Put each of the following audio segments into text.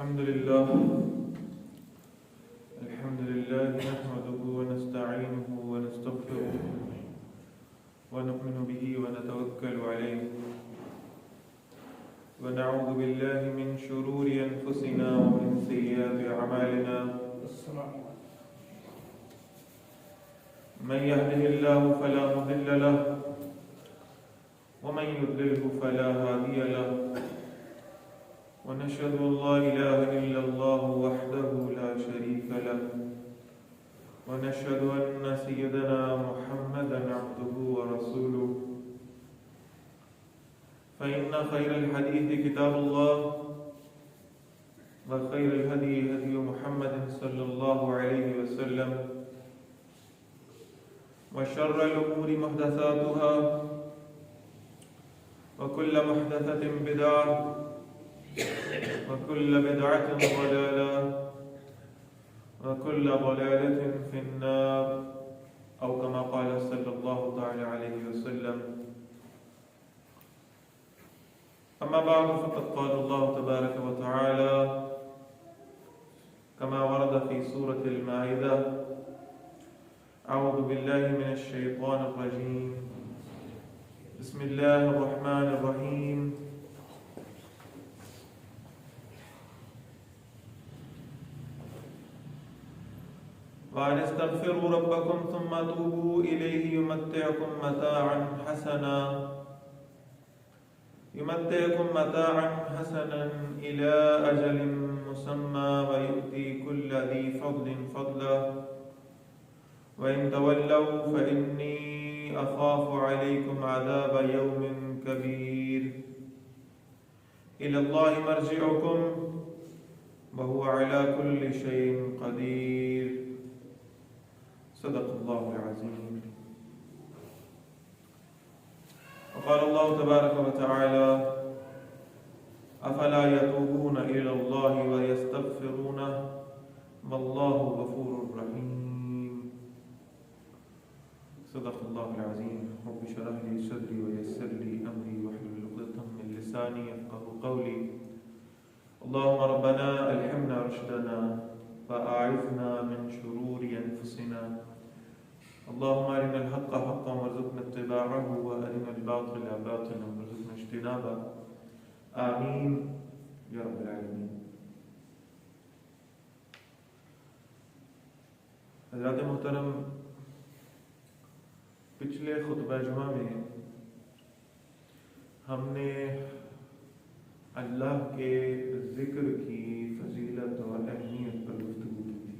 الحمد لله نحمده ونستعينه ونستغفره ونؤمن به ونتوكل عليه ونعوذ بالله من شرور أنفسنا ومن سيئات أعمالنا من يهده الله فلا مضل له ومن يضلله فلا هادي له ونشهد أن لا إله إلا الله وحده لا شريك له ونشهد أن سيدنا محمدا عبده ورسوله فإن خير الحديث كتاب الله وخير الهدي هدي محمد صلى الله عليه وسلم وشر الأمور محدثاتها وكل محدثة بدعة وكل بدعة ضلالة وكل ضلالة في النار أو كما قال صلى الله تعالى عليه وسلم. أما بعد فقد قال الله تبارك وتعالى كما ورد في سورة المائدة: أعوذ بالله من الشيطان الرجيم بسم الله الرحمن الرحيم وأن استغفروا ربكم ثم توبوا إليه يمتعكم متاعا حسنا إلى أجل مسمى ويؤتي كل ذي فضل فضله وإن تولوا فإني أخاف عليكم عذاب يوم كبير إلى الله مرجعكم وهو على كل شيء قدير. صدق الله العظيم. وقال الله تبارك وتعالى: أفلا يتوبون إلى الله ويستغفرونه والله غفور رحيم. صدق الله العظيم. رب اشرح لي صدري ويسر لي أمري واحلل عقدة من لساني يفقهوا قولي. اللهم ربنا ألهمنا رشدنا وأعذنا من شرور أنفسنا. اللهم أرنا الحق حقا وارزقنا اتباعه وأرنا الباطل باطلا وارزقنا اجتنابه. آمين یا رب العالمین. حضرات محترم، پچھلے خطبہ جمعہ میں ہم نے اللہ کے ذکر کی فضیلت اور اہمیت پر گفتگو کی تھی،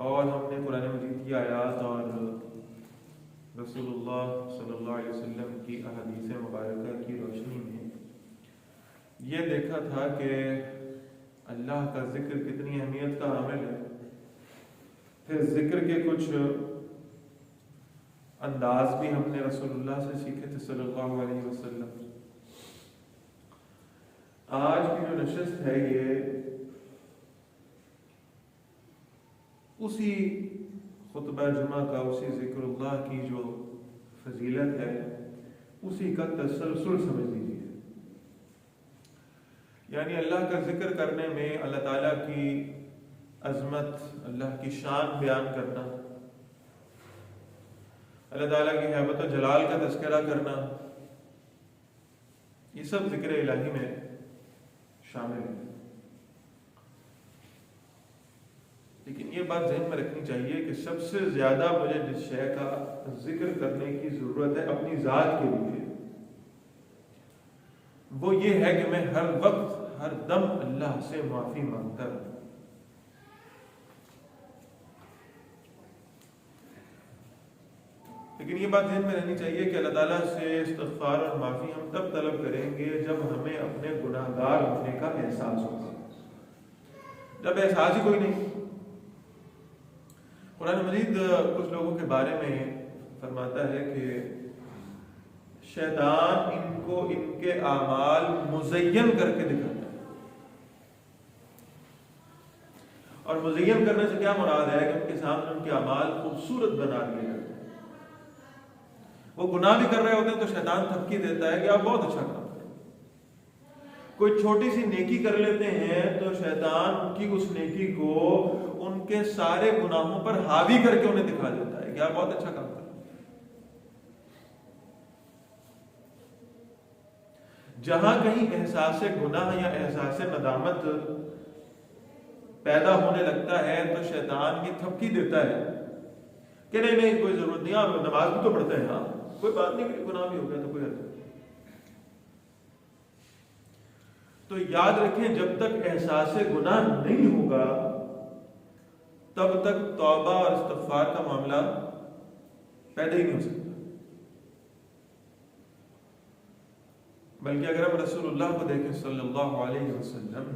اور ہم نے قرآن مجید کی آیات اور رسول اللہ صلی اللہ علیہ وسلم کی احادیث مبارکہ کی روشنی میں یہ دیکھا تھا کہ اللہ کا ذکر کتنی اہمیت کا حامل ہے. پھر ذکر کے کچھ انداز بھی ہم نے رسول اللہ سے سیکھے تھے صلی اللہ علیہ وسلم. آج کی جو نشست ہے یہ اسی خطبہ جمعہ کا، اسی ذکر اللہ کی جو فضیلت ہے اسی کا تسلسل سمجھ لیجیے. یعنی اللہ کا ذکر کرنے میں اللہ تعالیٰ کی عظمت، اللہ کی شان بیان کرنا، اللہ تعالیٰ کی ہیبت و جلال کا تذکرہ کرنا، یہ سب ذکر الہی میں شامل ہے. لیکن یہ بات ذہن میں رکھنی چاہیے کہ سب سے زیادہ مجھے جس شے کا ذکر کرنے کی ضرورت ہے اپنی ذات کے لیے، وہ یہ ہے کہ میں ہر وقت ہر دم اللہ سے معافی مانگتا ہوں. لیکن یہ بات ذہن میں رہنی چاہیے کہ اللہ تعالیٰ سے استغفار اور معافی ہم تب طلب کریں گے جب ہمیں اپنے گناہ گار ہونے کا احساس ہوگا. جب احساس ہی کوئی نہیں. قرآن مجید کچھ لوگوں کے بارے میں فرماتا ہے کہ شیطان ان کو ان کے اعمال مزین کر کے دکھاتا ہے. اور مزین کرنے سے کیا مراد ہے کہ ان کے سامنے ان کے اعمال خوبصورت بنا دیے جاتے ہیں. وہ گناہ بھی کر رہے ہوتے ہیں تو شیطان دھمکی دیتا ہے کہ آپ بہت اچھا کام کریں. کوئی چھوٹی سی نیکی کر لیتے ہیں تو شیطان ان کی اس نیکی کو ان کے سارے گناہوں پر حاوی کر کے انہیں دکھا دیتا ہے کہ آپ بہت اچھا کام کر رہے ہیں۔ جہاں کہیں احساس گناہ یا احساس ندامت پیدا ہونے لگتا ہے تو شیطان کی تھپکی دیتا ہے کہ نہیں نہیں کوئی ضرورت نہیں، آپ نماز بھی تو پڑھتے ہیں، ہاں کوئی بات نہیں، گناہ بھی ہو گیا تو کوئی حرج نہیں۔ تو یاد رکھیں جب تک احساس گناہ نہیں ہوگا تب تک توبہ اور استغفار کا معاملہ پیدا ہی نہیں ہو سکتا۔ بلکہ اگر ہم رسول اللہ کو دیکھیں صلی اللہ علیہ وسلم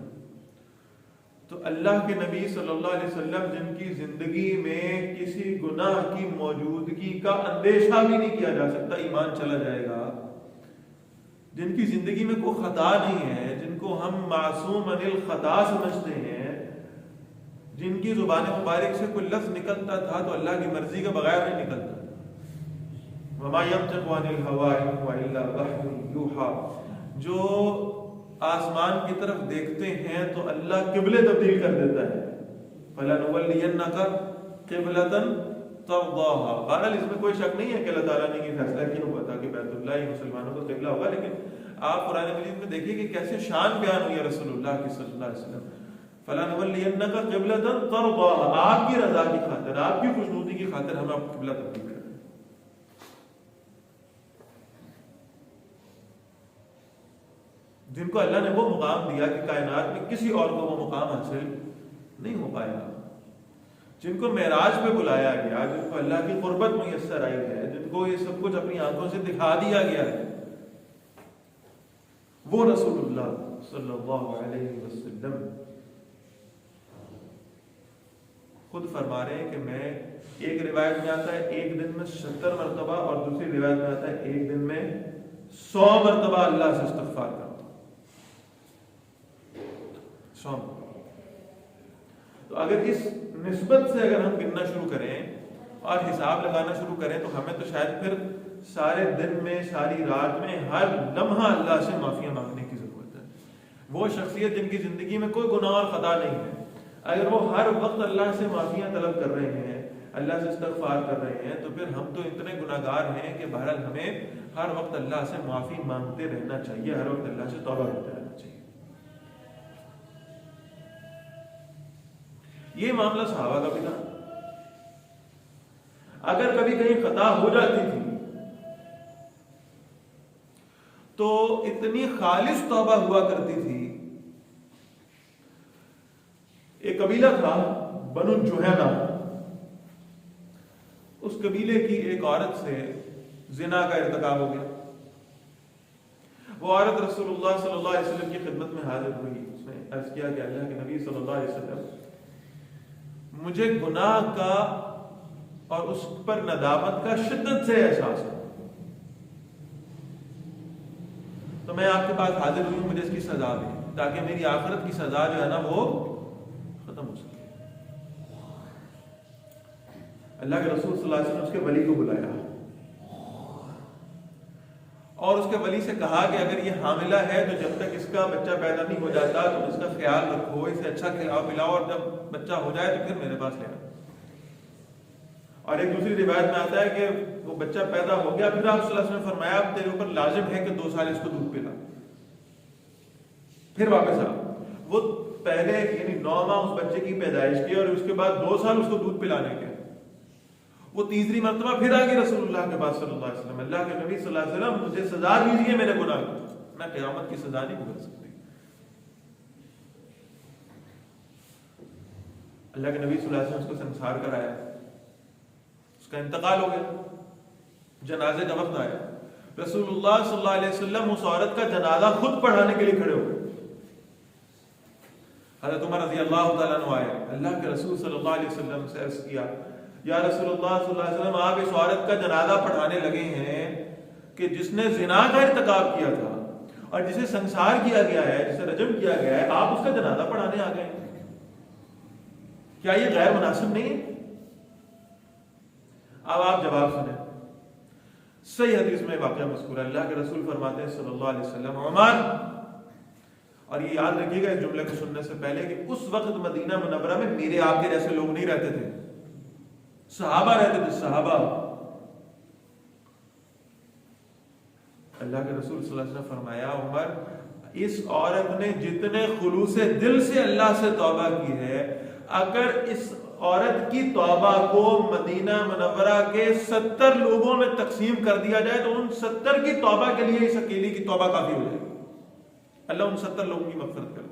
تو اللہ کے نبی صلی اللہ علیہ وسلم جن کی زندگی میں کسی گناہ کی موجودگی کا اندیشہ بھی نہیں کیا جا سکتا، ایمان چلا جائے گا، جن کی زندگی میں کوئی خطا نہیں ہے، جن کو ہم معصوم عن الخطا سمجھتے ہیں، جن کی زبان مبارک سے کوئی لفظ نکلتا تھا تو اللہ کی مرضی کے بغیر نہیں نکلتا، وما ينطق عن الهوى إن هو إلا وحي يوحى، جو آسمان کی طرف دیکھتے ہیں تو اللہ قبلے تبدیل کر دیتا ہے، فَلَنُوَلِّيَنَّكَ قِبْلَةً ترضاها۔ بہرحال اس میں کوئی شک نہیں ہے کہ اللہ تعالیٰ نے یہ فیصلہ کیا ہوا تھا کہ بیت اللہ ہی مسلمانوں کا قبلہ ہوگا، لیکن آپ قرآن مجید میں دیکھیے کہ کیسے شان بیان ہوئی ہے رسول اللہ کی صلی اللہ علیہ وسلم، فَلَنُوَلِّيَنَّكَ قِبْلَةً ترضاها، آپ کی رضا کی خاطر، آپ کی خوشنودی کی خاطر ہم آپ کو قبلہ تبدیل کریں۔ جن کو اللہ نے وہ مقام دیا کہ کائنات میں کسی اور کو وہ مقام حاصل نہیں ہو پائے گا، جن کو معراج پہ بلایا گیا، جن کو اللہ کی قربت میسر آئی ہے، جن کو یہ سب کچھ اپنی آنکھوں سے دکھا دیا گیا ہے، وہ رسول اللہ صلی اللہ علیہ وسلم خود فرما رہے ہیں کہ میں، ایک روایت میں آتا ہے ایک دن میں 70 مرتبہ، اور دوسری روایت میں آتا ہے ایک دن میں 100 مرتبہ اللہ سے استغفار کرتا ہوں۔ تو اگر اس نسبت سے اگر ہم گننا شروع کریں اور حساب لگانا شروع کریں تو ہمیں تو شاید پھر سارے دن میں، ساری رات میں، ہر لمحہ اللہ سے معافیاں مانگنے کی ضرورت ہے۔ وہ شخصیت جن کی زندگی میں کوئی گناہ اور خطا نہیں ہے، اگر وہ ہر وقت اللہ سے معافیاں طلب کر رہے ہیں، اللہ سے استغفار کر رہے ہیں، تو پھر ہم تو اتنے گناہگار ہیں کہ بہرحال ہمیں ہر وقت اللہ سے معافی مانگتے رہنا چاہیے، ہر وقت اللہ سے توبہ کرتے رہنا چاہیے۔ یہ معاملہ صحابہ کا بھی تھا۔ اگر کبھی کہیں خطا ہو جاتی تھی تو اتنی خالص توبہ ہوا کرتی تھی۔ ایک قبیلہ تھا بنو جوہینہ، اس قبیلے کی ایک عورت سے زنا کا ارتکاب ہو گیا۔ وہ عورت رسول اللہ صلی اللہ علیہ وسلم کی خدمت میں حاضر ہوئی، اس نے عرض کیا کہ اللہ کے نبی صلی اللہ علیہ وسلم، مجھے گناہ کا اور اس پر ندامت کا شدت سے احساس ہے، تو میں آپ کے پاس حاضر ہوئی ہوں، مجھے اس کی سزا دیں تاکہ میری آخرت کی سزا جو ہے نا وہ ختم ہو سکے۔ اللہ کے رسول صلی اللہ علیہ وسلم نے اس کے ولی کو بلایا اور اس کے ولی سے کہا کہ اگر یہ حاملہ ہے تو جب تک اس کا بچہ پیدا نہیں ہو جاتا تو اس کا خیال رکھو، اسے اچھا کھلاؤ پلاؤ، اور جب بچہ ہو جائے تو پھر میرے پاس لے آؤ۔ اور ایک دوسری روایت میں آتا ہے کہ وہ بچہ پیدا ہو گیا، پھر آپ صلی اللہ علیہ وسلم نے فرمایا اب تیرے اوپر لازم ہے کہ 2 سال اس کو دودھ پلا، پھر واپس آ۔ وہ پہلے یعنی 9 ماہ اس بچے کی پیدائش کی اور اس کے بعد 2 سال اس کو دودھ پلانے کے، وہ تیسری مرتبہ پھر آگے رسول اللہ کے پاس صلی اللہ علیہ وسلم، اللہ کے نبی صلی اللہ علیہ وسلم مجھے سزا دیجیے میرے گناہ کی، میں قیامت کی سزا نہیں بھگت سکتی۔ اللہ کے نبی صلی اللہ علیہ وسلم اس کو سنسار کرایا، اس کا انتقال ہو گیا، جنازے کا وقت آیا، رسول اللہ صلی اللہ علیہ وسلم اس عورت کا جنازہ خود پڑھانے کے لیے کھڑے ہو گئے۔ حضرت عمر رضی اللہ تعالیٰ عنہ آئے، اللہ کے رسول صلی اللہ علیہ وسلم سے عرض کیا یا رسول اللہ صلی اللہ علیہ وسلم، آپ اس عورت کا جنازہ پڑھانے لگے ہیں کہ جس نے زنا کا ارتکاب کیا تھا اور جسے سنسار کیا گیا ہے، جسے رجم کیا گیا ہے، آپ اس کا جنازہ پڑھانے آ گئے، کیا یہ غیر مناسب نہیں ہے؟ اب آپ جواب سنیں، صحیح حدیث میں واقعہ مذکور ہے، اللہ کے رسول فرماتے ہیں صلی اللہ علیہ وسلم، عمر اور یہ یاد رکھیے گا اس جملے کو سننے سے پہلے کہ اس وقت مدینہ منورہ میں میرے آپ کے جیسے لوگ نہیں رہتے تھے، صحابہ رہتے تھے، صحابہ۔ اللہ کے رسول صلی اللہ علیہ وسلم فرمایا عمر اس عورت نے جتنے خلوص دل سے اللہ سے توبہ کی ہے، اگر اس عورت کی توبہ کو مدینہ منورہ کے 70 لوگوں میں تقسیم کر دیا جائے تو ان 70 کی توبہ کے لیے اس اکیلی کی توبہ کافی ہو جائے گی۔ اللہ ان 70 لوگوں کی مغفرت کرے۔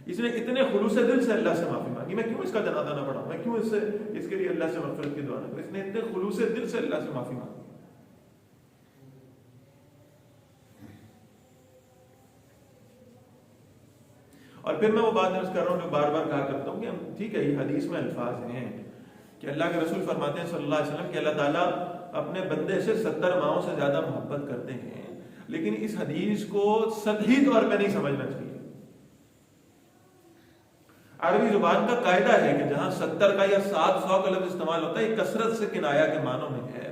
اس نے اتنے خلوص دل سے اللہ سے معافی مانگی، میں کیوں اس کا جنازہ نہ پڑھاؤں، میں کیوں اس کے لیے اللہ سے مغفرت کی دعا نہ کروں؟ اس نے اتنے خلوص دل سے اللہ سے معافی مانگی۔ اور پھر میں وہ بات عرض کر رہا ہوں جو بار بار کہا کرتا ہوں کہ ٹھیک ہے یہ حدیث میں الفاظ ہیں کہ اللہ کے رسول فرماتے ہیں صلی اللہ علیہ وسلم کہ اللہ تعالیٰ اپنے بندے سے 70 ماؤں سے زیادہ محبت کرتے ہیں، لیکن اس حدیث کو سطحی طور پہ نہیں سمجھنا چاہیے۔ عربی زبان کا قاعدہ ہے کہ جہاں 70 کا یا 700 کا لفظ استعمال ہوتا ہے یہ کثرت سے کنایا کے معنوں میں ہے۔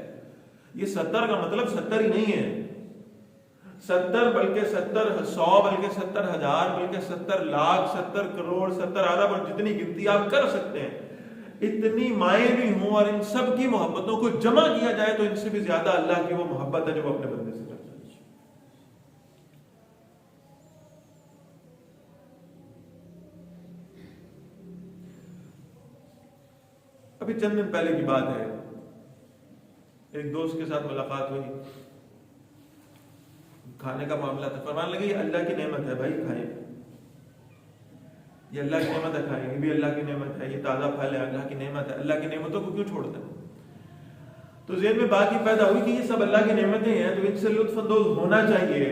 یہ 70 کا مطلب 70 ہی نہیں ہے، 70 بلکہ 70 100 بلکہ 70 ہزار بلکہ 70 لاکھ 70 کروڑ 70 ارب اور جتنی گنتی آپ کر سکتے ہیں، اتنی مائیں بھی ہوں اور ان سب کی محبتوں کو جمع کیا جائے تو ان سے بھی زیادہ اللہ کی وہ محبت ہے جو وہ اپنے بندے سے کرتا ہے۔ ابھی چند دن پہلے کی بات ہے، ایک دوست کے ساتھ ملاقات ہوئی، کھانے کا معاملہ تھا، فرمانے لگے یہ اللہ کی نعمت ہے بھائی کھائیں، یہ اللہ کی نعمت ہے کھائیں، یہ بھی اللہ کی نعمت ہے، یہ تازہ پھل ہے اللہ کی نعمت ہے، اللہ کی نعمتوں کو کیوں چھوڑتے ہیں؟ تو ذہن میں بات یہ پیدا ہوئی کہ یہ سب اللہ کی نعمتیں ہیں تو ان سے لطف اندوز ہونا چاہیے۔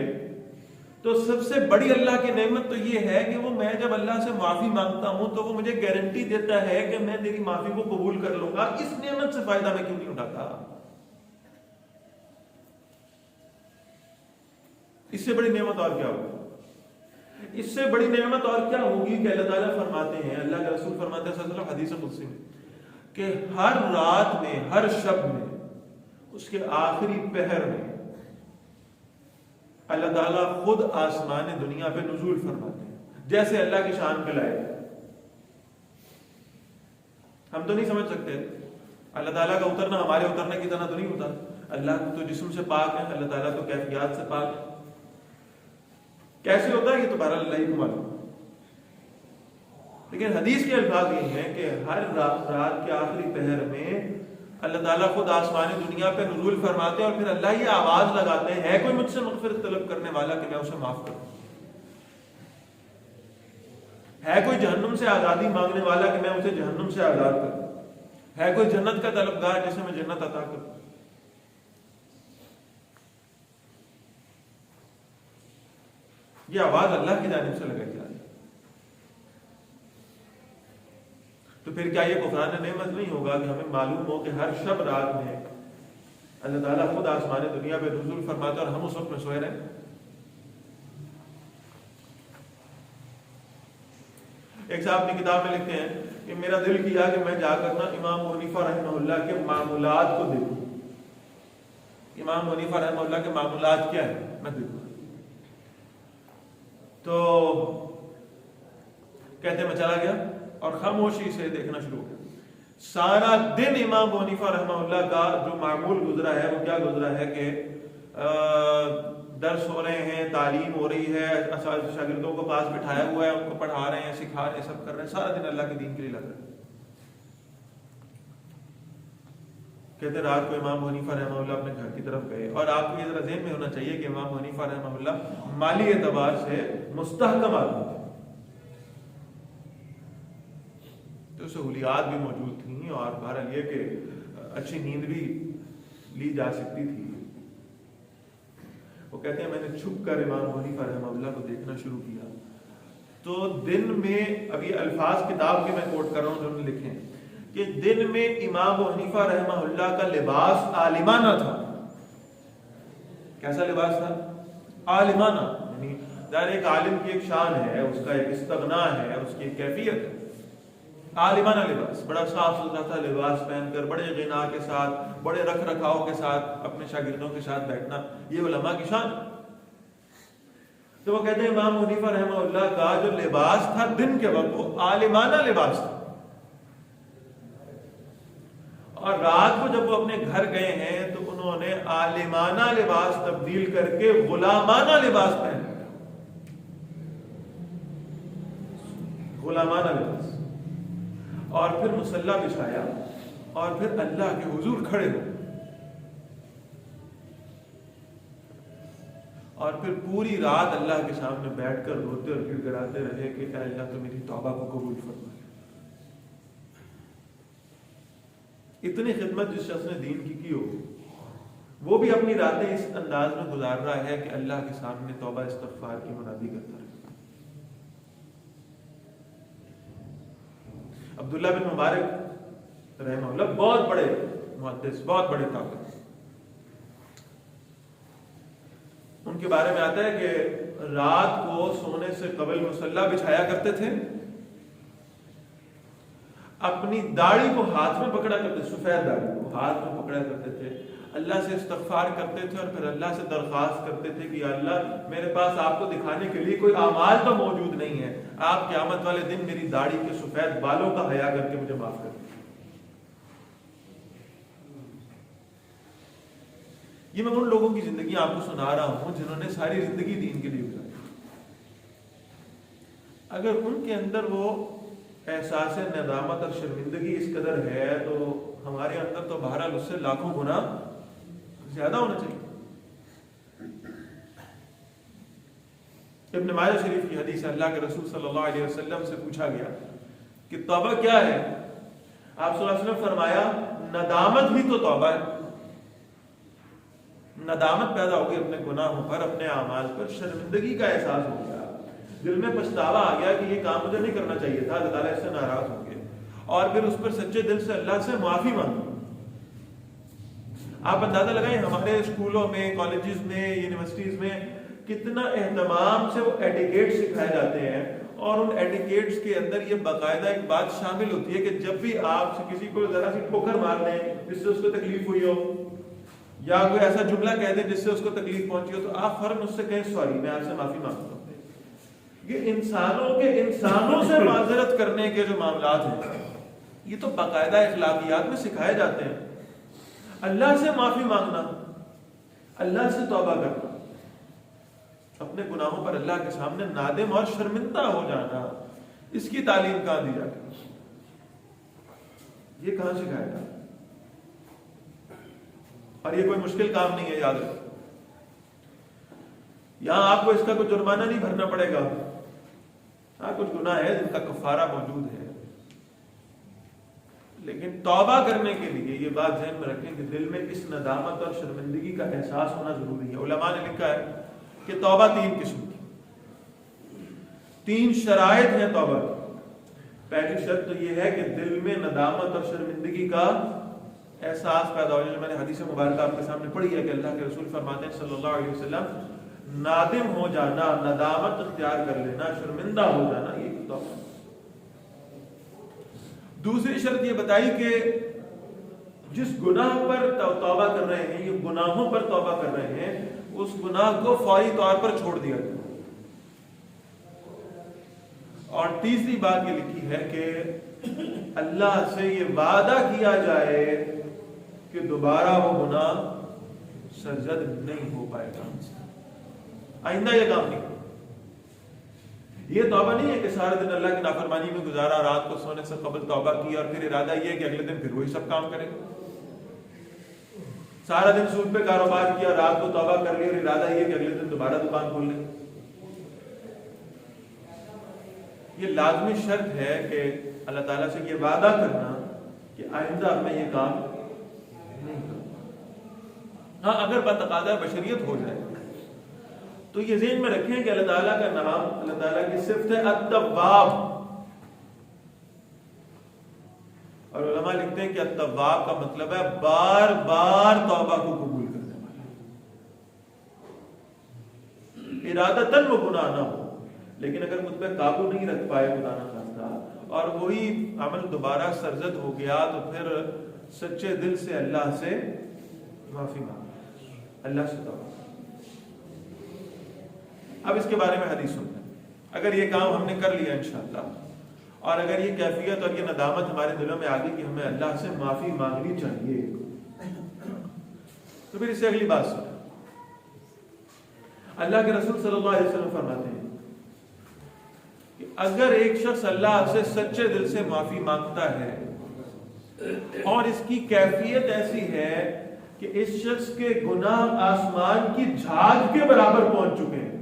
تو سب سے بڑی اللہ کی نعمت تو یہ ہے کہ وہ میں جب اللہ سے معافی مانگتا ہوں تو وہ مجھے گارنٹی دیتا ہے کہ میں تیری معافی کو قبول کر لوں گا، اس نعمت سے فائدہ میں کیوں نہیں اٹھاتا؟ اس سے بڑی نعمت اور کیا ہوگی؟ اس سے بڑی نعمت اور کیا ہوگی کہ اللہ تعالیٰ فرماتے ہیں، اللہ کے رسول فرماتے ہیں صلی اللہ علیہ وسلم حدیث قدسی میں کہ ہر رات میں ہر شب میں اس کے آخری پہر میں اللہ تعالیٰ خود آسمان دنیا پہ نزول فرماتے ہیں، جیسے اللہ کی شان پہ لائے۔ ہم تو نہیں سمجھ سکتے، اللہ تعالیٰ کا اترنا ہمارے اترنے کی طرح تو نہیں ہوتا، اللہ تو جسم سے پاک ہے، اللہ تعالیٰ تو کیفیات سے پاک ہے، کیسے ہوتا ہے یہ تو بہرحال اللہ ہی کو معلوم۔ لیکن حدیث کے الفاظ یہ ہیں کہ ہر رات کے آخری پہر میں اللہ تعالیٰ خود آسمان دنیا پہ نزول فرماتے ہیں اور پھر اللہ یہ آواز لگاتے ہیں ہے کوئی مجھ سے مغفرت طلب کرنے والا کہ میں اسے معاف کروں، ہے کوئی جہنم سے آزادی مانگنے والا کہ میں اسے جہنم سے آزاد کروں، ہے کوئی جنت کا طلبگار جسے میں جنت عطا کروں۔ یہ آواز اللہ کی جانب سے لگائی جا رہی ہے۔ تو پھر کیا یہ کفران نعمت نہیں ہوگا کہ ہمیں معلوم ہو کہ ہر شب رات میں اللہ تعالیٰ خود آسمان دنیا پہ نزول فرماتا ہے اور ہم اس وقت میں سوئے رہے؟ ایک صاحب اپنی کتاب میں لکھتے ہیں کہ میرا دل کیا کہ میں جا کر نا امام حنیفہ رحمہ اللہ کے معمولات کو دیکھوں، امام حنیفہ رحمہ اللہ کے معمولات کیا ہے میں دیکھوں۔ تو کہتے میں چلا گیا اور خاموشی سے دیکھنا شروع ہو گیا۔ سارا دن امام حنیفہ رحمہ اللہ کا جو معمول گزرا ہے وہ کیا گزرا ہے کہ درس ہو رہے ہیں، تعلیم ہو رہی ہے، شاگردوں کو پاس بٹھایا ہوا ہے، ان کو پڑھا رہے ہیں، سکھا رہے ہیں، سب کر رہے ہیں، سارا دن اللہ کے دین کے لیے لگ رہے ہیں۔ کہتے رات کو امام حنیفہ رحمہ اللہ اپنے گھر کی طرف گئے، اور آپ کو یہ ذرا ذہن میں ہونا چاہیے کہ امام حنیفہ رحمہ اللہ مالی اعتبار سے مستحکم آدمی تھے، تو سہولیات بھی موجود تھیں اور بہرحال یہ کہ اچھی نیند بھی لی جا سکتی تھی۔ وہ کہتے ہیں میں نے چھپ کر امام حنیفہ رحمہ اللہ کو دیکھنا شروع کیا تو دن میں، ابھی الفاظ کتاب کے میں کوٹ کر رہا ہوں جو انہوں نے لکھے ہیں، کہ دن میں امام حنیفہ رحمہ اللہ کا لباس عالمانہ تھا۔ کیسا لباس تھا؟ عالمانہ، یعنی ظاہر ایک عالم کی ایک شان ہے، اس کا ایک استغنا ہے، اس کی ایک کیفیت ہے۔ عالمانہ لباس، بڑا صاف ستھرا تھا لباس پہن کر، بڑے غنا کے ساتھ، بڑے رکھ رکھاؤ کے ساتھ اپنے شاگردوں کے ساتھ بیٹھنا، یہ علماء کی شان ہے۔ تو وہ کہتے ہیں امام حنیفہ رحمہ اللہ کا جو لباس تھا دن کے وقت وہ عالمانہ لباس تھا، اور رات کو جب وہ اپنے گھر گئے ہیں تو انہوں نے عالمانہ لباس تبدیل کر کے غلامانہ لباس پہنا، غلامانہ لباس، اور پھر مصلی بچھایا اور پھر اللہ کے حضور کھڑے ہو، اور پھر پوری رات اللہ کے سامنے بیٹھ کر روتے اور گڑ گڑاتے رہے کہ اے اللہ تو میری توبہ کو قبول فرما۔ اتنی خدمت جس شخص نے دین کی ہو وہ بھی اپنی راتیں اس انداز میں گزار رہا ہے کہ اللہ کے سامنے توبہ استغفار کی منادی کرتا رہے۔ عبداللہ بن مبارک رحمہ اللہ بہت بڑے محدث، بہت بڑے طاقت، ان کے بارے میں آتا ہے کہ رات کو سونے سے قبل مصلی بچھایا کرتے تھے، اپنی داڑھی کو ہاتھ میں پکڑا کرتے، سفید داڑھی کو ہاتھ میں پکڑا کرتے تھے، اللہ سے استغفار کرتے تھے اور پھر اللہ سے درخواست کرتے تھے کہ یا اللہ میرے پاس آپ کو دکھانے کے لیے کوئی اعمال تو موجود نہیں ہے، آپ قیامت والے دن میری داڑھی کے سفید بالوں کا حیا کر کے مجھے معاف کر دیں۔ یہ میں ان لوگوں کی زندگی آپ کو سنا رہا ہوں جنہوں نے ساری زندگی دین کے لیے گزاری۔ اگر ان کے اندر وہ احساس ندامت اور شرمندگی اس قدر ہے تو ہمارے اندر تو بہرحال اس سے لاکھوں گنا زیادہ ہونا چاہیے۔ ابن ماجہ شریف کی حدیث ہے، اللہ کے رسول صلی اللہ علیہ وسلم سے پوچھا گیا کہ توبہ کیا ہے؟ آپ صلی اللہ علیہ وسلم فرمایا ندامت بھی تو توبہ ہے۔ ندامت پیدا ہو گئی اپنے گناہوں پر، اپنے اعمال پر، شرمندگی کا احساس ہو گیا، دل میں پچھتاوا آ گیا کہ یہ کام مجھے نہیں کرنا چاہیے تھا، اللہ تعالیٰ اس سے ناراض ہو گئے، اور پھر اس پر سچے دل سے اللہ سے معافی مانگی۔ آپ اندازہ لگائیں ہمارے اسکولوں میں، کالجز میں، یونیورسٹیز میں کتنا اہتمام سے وہ ایٹیکیٹ سکھائے جاتے ہیں، اور ان ایٹیکیٹس کے اندر یہ باقاعدہ ایک بات شامل ہوتی ہے کہ جب بھی آپ کسی کو ذرا سی ٹھوکر مار دیں جس سے اس کو تکلیف ہوئی ہو، یا کوئی ایسا جملہ کہہ دیں جس سے اس کو تکلیف پہنچی ہو، تو آپ فوراً اس سے کہیں سوری، میں آپ سے معافی مانگتا ہوں۔ یہ انسانوں سے معذرت کرنے کے جو معاملات ہیں یہ تو باقاعدہ اخلاقیات میں سکھائے جاتے ہیں۔ اللہ سے معافی مانگنا، اللہ سے توبہ کرنا، اپنے گناہوں پر اللہ کے سامنے نادم اور شرمندہ ہو جانا، اس کی تعلیم کہاں دی جاتی ہے؟ یہ کہاں سکھایا جاتا ہے؟ اور یہ کوئی مشکل کام نہیں ہے، یاد رکھیں۔ یہاں آپ کو اس کا کوئی جرمانہ نہیں بھرنا پڑے گا، ہاں کچھ گناہ ہے جن کا کفارہ موجود ہے، لیکن توبہ کرنے کے لیے یہ بات ذہن میں رکھیں کہ دل میں اس ندامت اور شرمندگی کا احساس ہونا ضروری ہے۔ علماء نے لکھا ہے کہ توبہ 3 قسم کی، 3 شرائط ہیں توبہ کی۔ پہلی شرط تو یہ ہے کہ دل میں ندامت اور شرمندگی کا احساس پیدا ہو جائے۔ میں نے حدیث مبارکہ آپ کے سامنے پڑھی ہے کہ اللہ کے رسول فرماتے ہیں صلی اللہ علیہ وسلم، نادم ہو جانا، ندامت اختیار کر لینا، شرمندہ ہو جانا، یہ توبہ۔ دوسری شرط یہ بتائی کہ جس گناہ پر توبہ کر رہے ہیں، یہ گناہوں پر توبہ کر رہے ہیں، اس گناہ کو فوری طور پر چھوڑ دیا جائے۔ اور تیسری بات یہ لکھی ہے کہ اللہ سے یہ وعدہ کیا جائے کہ دوبارہ وہ گناہ سرزد نہیں ہو پائے گا، آئندہ یہ کام نہیں۔ یہ توبہ نہیں ہے کہ سارا دن اللہ کی نافرمانی میں گزارا، رات کو سونے سے قبل توبہ کی، اور پھر ارادہ یہ ہے کہ اگلے دن پھر وہی سب کام کرے۔ سارا دن سود پہ کاروبار کیا، رات کو توبہ کر لی، اور ارادہ یہ کہ اگلے دن دوبارہ دکان کھول لیں۔ یہ لازمی شرط ہے کہ اللہ تعالیٰ سے یہ وعدہ کرنا کہ آئندہ میں یہ کام نہیں کروں۔ ہاں اگر بتقاضۂ بشریت ہو جائے تو یہ ذہن میں رکھیں کہ اللہ تعالیٰ کا نام، اللہ تعالیٰ کی صفت ہے التواب، اور علماء لکھتے ہیں کہ التواب کا مطلب ہے بار بار توبہ کو قبول کرنے والا، ارادتاً وہ گناہ نہ ہو، لیکن اگر مجھ پہ قابو نہیں رکھ پائے خدا نہ خواستہ اور وہی عمل دوبارہ سرزد ہو گیا، تو پھر سچے دل سے اللہ سے معافی مانگنا، اللہ سے توبہ۔ اب اس کے بارے میں حدیث سنتے ہیں. اگر یہ کام ہم نے کر لیا انشاءاللہ، اور اگر یہ کیفیت اور یہ ندامت ہمارے دلوں میں آ گئی کہ ہمیں اللہ سے معافی مانگنی چاہیے، تو پھر اس سے اگلی بات سنیں. اللہ کے رسول صلی اللہ علیہ وسلم فرماتے ہیں کہ اگر ایک شخص اللہ سے سچے دل سے معافی مانگتا ہے اور اس کی کیفیت ایسی ہے کہ اس شخص کے گناہ آسمان کی جھاگ کے برابر پہنچ چکے ہیں،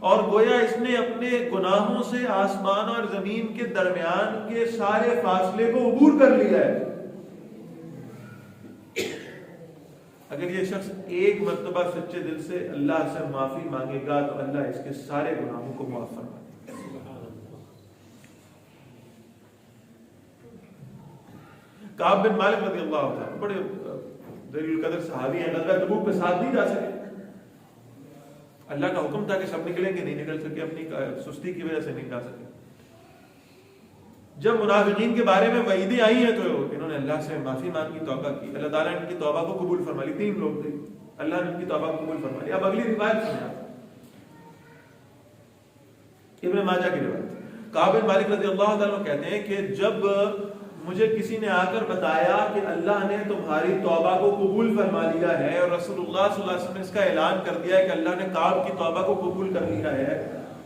اور گویا اس نے اپنے گناہوں سے آسمان اور زمین کے درمیان کے سارے فاصلے کو عبور کر لیا ہے، اگر یہ شخص ایک مرتبہ سچے دل سے اللہ سے معافی مانگے گا تو اللہ اس کے سارے گناہوں کو معاف فرما دے گا. کعب بن مالک رضی اللہ عنہ بڑے جلیل القدر صحابی ہیں، غزوہ تبوک پہ ساتھ نہیں جا سکے. اللہ کا حکم تھا کہ سب نکلیں گے، نہیں نکل سکے، اپنی سستی کی وجہ سے نہیں جا سکے. جب منافقین کے بارے میں وعیدیں آئی ہیں تو انہوں نے اللہ سے معافی مانگی، توبہ کی. اللہ تعالیٰ نے ان کی توبہ کو قبول فرما لی. 3 لوگ تھے، اللہ نے ان کی توبہ کو قبول فرما لی. اب اگلی روایت سنیں، ابن ماجہ کی روایت. کعب بن مالک رضی اللہ عنہ کہتے ہیں کہ جب مجھے کسی نے آ کر بتایا کہ اللہ نے تمہاری توبہ کو قبول فرما لیا ہے اور رسول اللہ صلی اللہ علیہ وسلم نے اس کا اعلان کر دیا ہے کہ اللہ نے کعب کی توبہ کو قبول کر لیا ہے،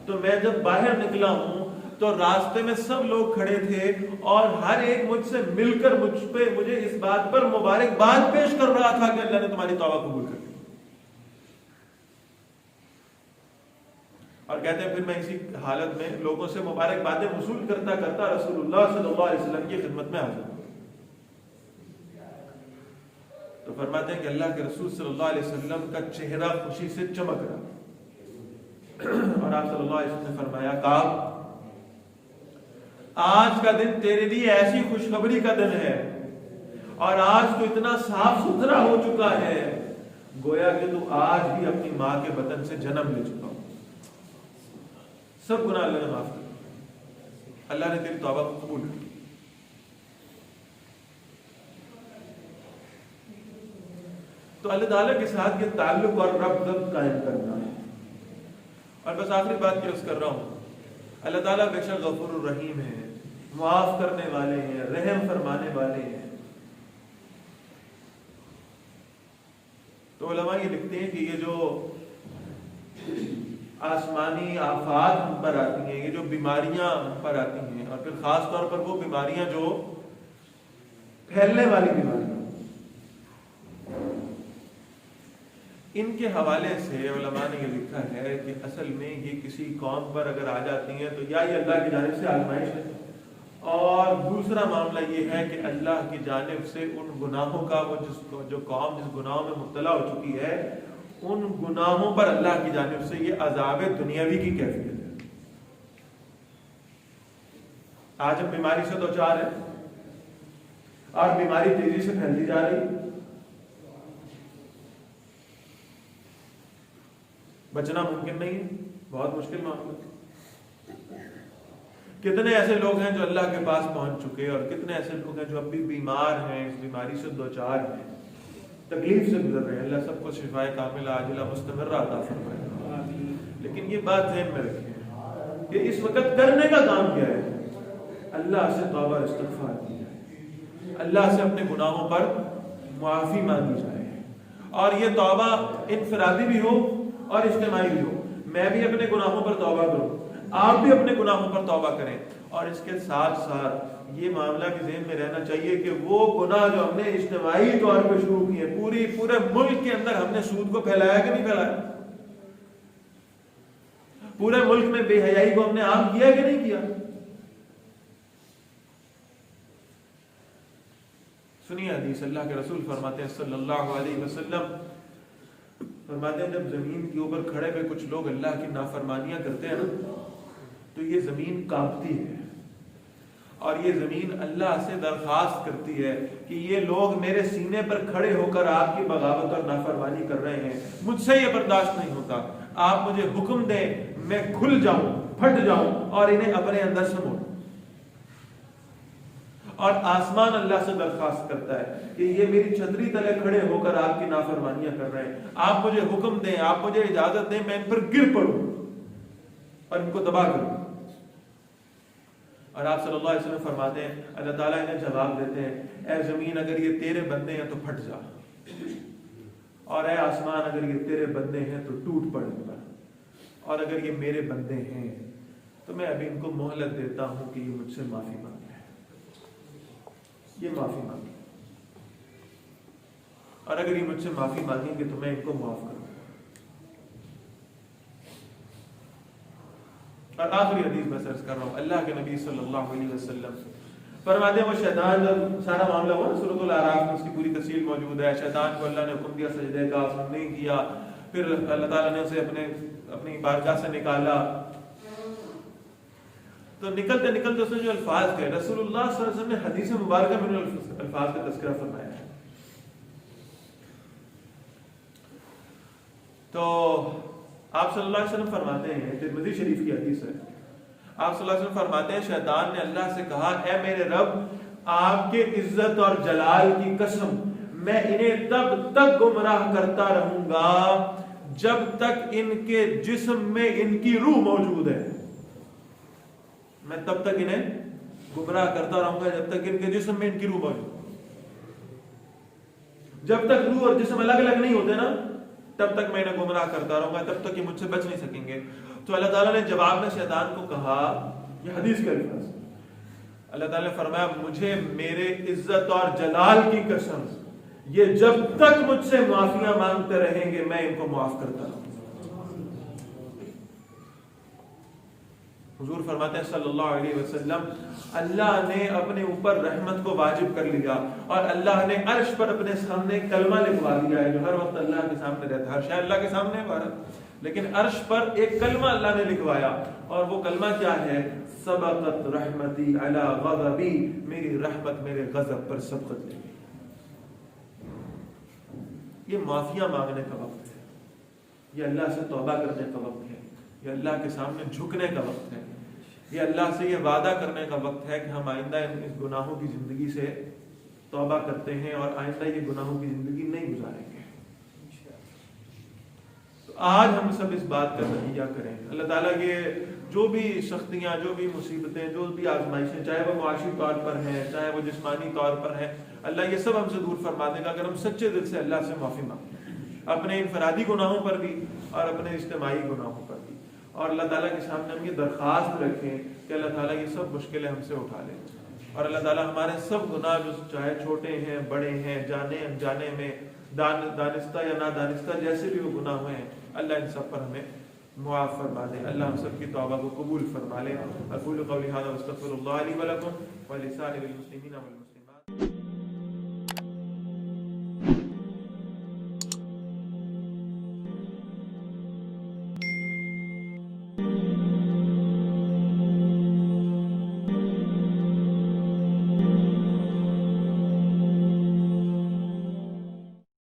تو میں جب باہر نکلا ہوں تو راستے میں سب لوگ کھڑے تھے اور ہر ایک مجھ سے مل کر مجھے اس بات پر مبارکباد پیش کر رہا تھا کہ اللہ نے تمہاری توبہ قبول کر لی. اور کہتے ہیں پھر میں اسی حالت میں لوگوں سے مبارکبادیں وصول کرتا کرتا رسول اللہ صلی اللہ علیہ وسلم کی خدمت میں حاضر ہوں. تو فرماتے ہیں کہ اللہ کے رسول صلی اللہ علیہ وسلم کا چہرہ خوشی سے چمک رہا، اور آپ صلی اللہ علیہ وسلم نے فرمایا کعب، آج کا دن تیرے لیے ایسی خوشخبری کا دن ہے اور آج تو اتنا صاف ستھرا ہو چکا ہے گویا کہ تو آج بھی اپنی ماں کے بطن سے جنم لے چکا ہو. سب گناہ اللہ نے معاف کر، اللہ نے تیری توبہ کو قبول کر. تو اللہ تعالیٰ کے ساتھ یہ تعلق اور ربط قائم کرنا ہے. اور بس آخری بات کی عرض کر رہا ہوں، اللہ تعالیٰ بے شک غفور الرحیم ہے، معاف کرنے والے ہیں، رحم فرمانے والے ہیں. تو علماء یہ لکھتے ہیں کہ یہ جو آسمانی آفات ہم پر آتی ہیں، یہ جو بیماریاں ہم پر آتی ہیں، اور پھر خاص طور پر وہ بیماریاں جو پھیلنے والی بیماریاں، ان کے حوالے سے علماء نے یہ لکھا ہے کہ اصل میں یہ کسی قوم پر اگر آ جاتی ہیں تو یا یہ اللہ کی جانب سے آزمائش ہے، اور دوسرا معاملہ یہ ہے کہ اللہ کی جانب سے ان گناہوں کا جو قوم جس گناہوں میں مبتلا ہو چکی ہے، ان گناہوں پر اللہ کی جانب سے یہ عذاب دنیاوی کی کیفیت ہے. آج ہم بیماری سے دوچار ہیں اور بیماری تیزی سے پھیلتی جا رہی، بچنا ممکن نہیں ہے، بہت مشکل معاملہ. کتنے ایسے لوگ ہیں جو اللہ کے پاس پہنچ چکے اور کتنے ایسے لوگ ہیں جو اب بھی بیمار ہیں، اس بیماری سے دوچار ہیں، تکلیف سے گزر رہے ہیں. اللہ سب کو شفائے کاملہ عاجلہ مستمرہ عطا فرمائے. لیکن یہ بات ذہن میں رکھیں کہ اس وقت کرنے کا کام کیا ہے؟ اللہ سے توبہ استغفار کی جائے، اللہ سے اپنے گناہوں پر معافی مانگی جائے، اور یہ توبہ انفرادی بھی ہو اور اجتماعی بھی ہو. میں بھی اپنے گناہوں پر توبہ کروں، آپ بھی اپنے گناہوں پر توبہ کریں، اور اس کے ساتھ ساتھ یہ معاملہ بھی ذہن میں رہنا چاہیے کہ وہ گناہ جو ہم نے اجتماعی طور پہ شروع کیے، پورے ملک کے اندر ہم نے سود کو پھیلایا کہ نہیں پھیلایا؟ پورے ملک میں بے حیائی کو ہم نے عام کیا کہ نہیں کیا؟ سنیے حدیث. اللہ کے رسول فرماتے ہیں صلی اللہ علیہ وسلم، فرماتے ہیں جب زمین کے اوپر کھڑے ہوئے کچھ لوگ اللہ کی نافرمانیاں کرتے ہیں نا، تو یہ زمین کانپتی ہے اور یہ زمین اللہ سے درخواست کرتی ہے کہ یہ لوگ میرے سینے پر کھڑے ہو کر آپ کی بغاوت اور نافرمانی کر رہے ہیں، مجھ سے یہ برداشت نہیں ہوتا، آپ مجھے حکم دیں میں کھل جاؤں، پھٹ جاؤں اور انہیں اپنے اندر سے موڑوں. اور آسمان اللہ سے درخواست کرتا ہے کہ یہ میری چھتری تلے کھڑے ہو کر آپ کی نافرمانیاں کر رہے ہیں، آپ مجھے حکم دیں، آپ مجھے اجازت دیں، میں ان پر گر پڑوں اور ان کو تباہ کروں۔ اور آپ صلی اللہ علیہ وسلم فرماتے ہیں، اللہ تعالیٰ انہیں جواب دیتے ہیں، اے زمین اگر یہ تیرے بندے ہیں تو پھٹ جا، اور اے آسمان اگر یہ تیرے بندے ہیں تو ٹوٹ پڑ ان پر، اور اگر یہ میرے بندے ہیں تو میں ابھی ان کو مہلت دیتا ہوں کہ یہ مجھ سے معافی مانگے، یہ معافی مانگے، اور اگر یہ مجھ سے معافی مانگیں گے تو میں ان کو معاف کروں۔ اور آخری حدیث میں عرض کر رہا ہوں، اللہ کے نبی صلی اللہ علیہ وسلم فرماتے ہیں وہ شیطان، جب سارا معاملہ ہوا نا سورۃ الاعراف میں، اس کی پوری تفصیل موجود ہے، شیطان کو اللہ نے حکم دیا سجدے کا، اس نے نہیں کیا، پھر اللہ تعالیٰ نے اسے اپنی بارگاہ سے نکالا، تو نکلتے نکلتے اس نے جو الفاظ کہے، رسول اللہ صلی اللہ علیہ وسلم نے حدیث مبارکہ میں الفاظ کا تذکرہ فرمایا ہے۔ تو آپ صلی اللہ علیہ وسلم فرماتے ہیں، ترمذی شریف کی حدیث ہے، آپ صلی اللہ علیہ وسلم فرماتے ہیں شیطان نے اللہ سے کہا، اے میرے رب، آپ کے عزت اور جلال کی قسم، میں انہیں تب تک گمراہ کرتا رہوں گا جب تک ان کے جسم میں ان کی روح موجود ہے۔ میں تب تک انہیں گمراہ کرتا رہوں گا جب تک ان کے جسم میں ان کی روح موجود ہے۔ جب تک روح اور جسم الگ الگ نہیں ہوتے نا، تب تک میں انہیں گمراہ کرتا رہوں گا، تب تک یہ مجھ سے بچ نہیں سکیں گے۔ تو اللہ تعالیٰ نے جواب میں شیطان کو کہا، یہ حدیث کا الفاظ، اللہ تعالیٰ نے فرمایا، مجھے میرے عزت اور جلال کی قسم، یہ جب تک مجھ سے معافیاں مانگتے رہیں گے میں ان کو معاف کرتا رہوں۔ حضور فرماتے ہیں صلی اللہ علیہ وسلم، اللہ نے اپنے اوپر رحمت کو واجب کر لیا، اور اللہ نے عرش پر اپنے سامنے کلمہ لکھوا دیا ہے جو ہر وقت اللہ کے سامنے رہتا ہے، ہر شے اللہ کے سامنے ہے، لیکن عرش پر ایک کلمہ اللہ نے لکھوایا، اور وہ کلمہ کیا ہے؟ سبقت رحمتی علی غضبی، میری رحمت میرے غضب پر سبقت لے گئی۔ یہ معافیاں مانگنے کا وقت ہے، یہ اللہ سے توبہ کرنے کا وقت ہے، یہ اللہ کے سامنے جھکنے کا وقت ہے، یہ اللہ سے یہ وعدہ کرنے کا وقت ہے کہ ہم آئندہ اس گناہوں کی زندگی سے توبہ کرتے ہیں اور آئندہ یہ گناہوں کی زندگی نہیں گزاریں گے۔ تو آج ہم سب اس بات کا تہیہ کریں، اللہ تعالیٰ یہ جو بھی سختیاں، جو بھی مصیبتیں، جو بھی آزمائشیں، چاہے وہ معاشی طور پر ہیں، چاہے وہ جسمانی طور پر ہیں، اللہ یہ سب ہم سے دور فرما دے گا اگر ہم سچے دل سے اللہ سے معافی مانگیں، اپنے انفرادی گناہوں پر بھی اور اپنے اجتماعی گناہوں پر بھی، اور اللہ تعالیٰ کے سامنے ہم یہ درخواست رکھیں کہ اللہ تعالیٰ یہ سب مشکلیں ہم سے اٹھا لیں، اور اللہ تعالیٰ ہمارے سب گناہ جو چاہے چھوٹے ہیں بڑے ہیں، جانے انجانے میں، دانستہ یا نادانستہ جیسے بھی وہ گناہ ہوئے ہیں، اللہ ان سب پر ہمیں معاف فرما دے، اللہ ہم سب کی توبہ کو قبول فرما لے۔ اقول قولی ھذا واستغفر اللہ لی ولکم ولسائر المسلمین والمسلمات۔